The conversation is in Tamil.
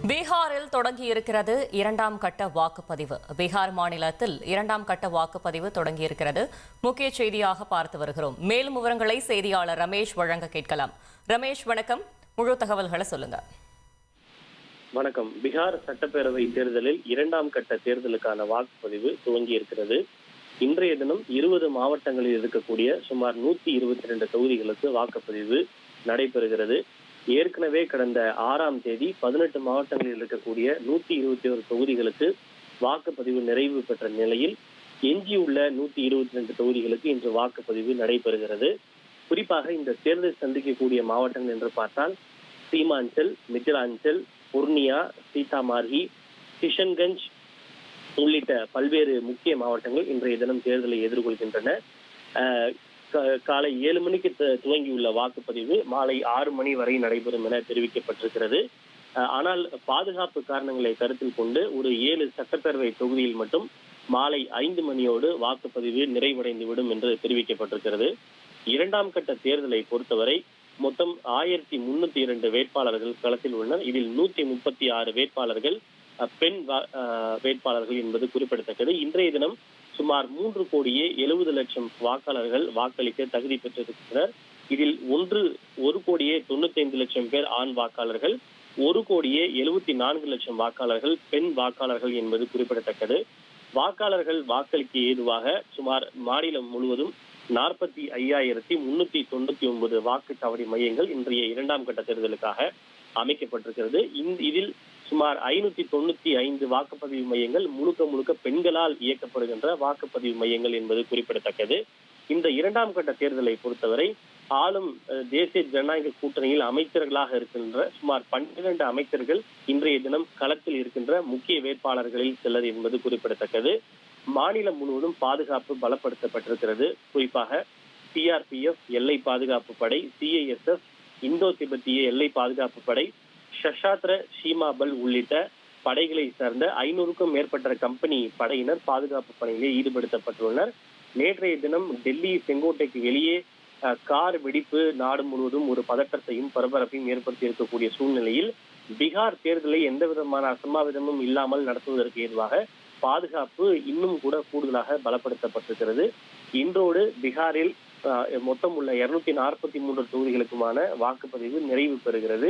பீகாரில் தொடங்கியிருக்கிறது இரண்டாம் கட்ட வாக்குப்பதிவு. பீகார் மாநிலத்தில் இரண்டாம் கட்ட வாக்குப்பதிவு தொடங்கியிருக்கிறது. முக்கிய செய்தியாக பார்த்து வருகிறோம். மேலும் விவரங்களை செய்தியாளர் ரமேஷ் வழங்க கேட்கலாம். ரமேஷ், வணக்கம். முழு தகவல்களை சொல்லுங்க. வணக்கம். பீகார் சட்டப்பேரவை தேர்தலில் இரண்டாம் கட்ட தேர்தலுக்கான வாக்குப்பதிவு துவங்கியிருக்கிறது. இன்றைய தினம் 20 மாவட்டங்களில் இருக்கக்கூடிய சுமார் 122 தொகுதிகளுக்கு வாக்குப்பதிவு நடைபெறுகிறது. ஏற்கனவே கடந்த 6ஆம் தேதி 18 மாவட்டங்களில் இருக்கக்கூடிய 121 தொகுதிகளுக்கு வாக்குப்பதிவு நிறைவு பெற்ற நிலையில் எஞ்சியுள்ள 122 தொகுதிகளுக்கு இன்று வாக்குப்பதிவு நடைபெறுகிறது. குறிப்பாக இந்த தேர்தல் சந்திக்கக்கூடிய மாவட்டங்கள் என்று பார்த்தால் சீமாஞ்சல், மிதிலாஞ்சல், புர்னியா, சீதாமார்கி, கிஷன்கஞ்ச் உள்ளிட்ட பல்வேறு முக்கிய மாவட்டங்கள் இன்றைய தினம் தேர்தலை எதிர்கொள்கின்றன. காலை 7 மணிக்கு துவங்கியுள்ள வாக்குப்பதிவு மாலை 6 மணி வரை நடைபெறும் என தெரிவிக்கப்பட்டிருக்கிறது. ஆனால் பாதுகாப்பு காரணங்களை கருத்தில் கொண்டு ஒரு 7 சட்டப்பேரவை தொகுதியில் மட்டும் மாலை 5 மணியோடு வாக்குப்பதிவு நிறைவடைந்துவிடும் என்று தெரிவிக்கப்பட்டிருக்கிறது. இரண்டாம் கட்ட தேர்தலை பொறுத்தவரை மொத்தம் 1302 வேட்பாளர்கள் களத்தில் உள்ளனர். இதில் 136 வேட்பாளர்கள் பெண் வேட்பாளர்கள் என்பது குறிப்பிடத்தக்கது. இன்றைய தினம் சுமார் 3,70,00,000 வாக்காளர்கள் வாக்களிக்க தகுதி பெற்றிருக்கின்றனர். இதில் 1,95,00,000 பேர் ஆண் வாக்காளர்கள், 1,74,00,000 வாக்காளர்கள் பெண் வாக்காளர்கள் என்பது குறிப்பிடத்தக்கது. வாக்காளர்கள் வாக்களிக்க ஏதுவாக சுமார் மாநிலம் முழுவதும் 45,399 வாக்குச்சாவடி மையங்கள் இன்றைய இரண்டாம் கட்ட தேர்தலுக்காக அமைக்கப்பட்டிருக்கிறது. இதில் சுமார் 595 வாக்குப்பதிவு மையங்கள் முழுக்க பெண்களால் இயக்கப்படுகின்ற வாக்குப்பதிவு மையங்கள் என்பது குறிப்பிடத்தக்கது. இந்த இரண்டாம் கட்ட தேர்தலை பொறுத்தவரை ஆளும் தேசிய ஜனநாயக கூட்டணியில் அமைச்சர்களாக இருக்கின்ற சுமார் 12 அமைச்சர்கள் இன்றைய தினம் களத்தில் இருக்கின்ற முக்கிய வேட்பாளர்களில் சிலர் என்பது குறிப்பிடத்தக்கது. மாநிலம் முழுவதும் பாதுகாப்பு பலப்படுத்தப்பட்டிருக்கிறது. குறிப்பாக CRPF எல்லை பாதுகாப்பு படை, CISF இந்தோ திபெத்திய எல்லை பாதுகாப்பு படை, சஷாத்ர சீமாபல் உள்ளிட்ட படைகளை சார்ந்த 500க்கும் மேற்பட்ட கம்பெனி படையினர் பாதுகாப்பு பணியிலே ஈடுபடுத்தப்பட்டுள்ளனர். நேற்றைய தினம் டெல்லி செங்கோட்டைக்கு வெளியே கார் வெடிப்பு நாடு முழுவதும் ஒரு பதற்றத்தையும் பரபரப்பையும் ஏற்படுத்தி இருக்கக்கூடிய சூழ்நிலையில் பீகார் தேர்தலை எந்த விதமான அசம்பாவிதமும் இல்லாமல் நடத்துவதற்கு ஏதுவாக பாதுகாப்பு இன்னும் கூட கூடுதலாக பலப்படுத்தப்பட்டிருக்கிறது. இன்றோடு பீகாரில் மொத்தம் உள்ள 243 தொகுதிகளுக்குமான வாக்குப்பதிவு நிறைவு பெறுகிறது.